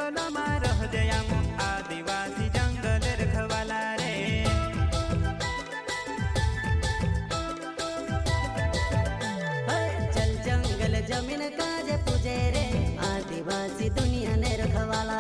जंगल में रह जयाम आदिवासी जंगल रखवाला रे। चल जंगल जमीन काज पूजे रे आदिवासी दुनिया ने रखवाला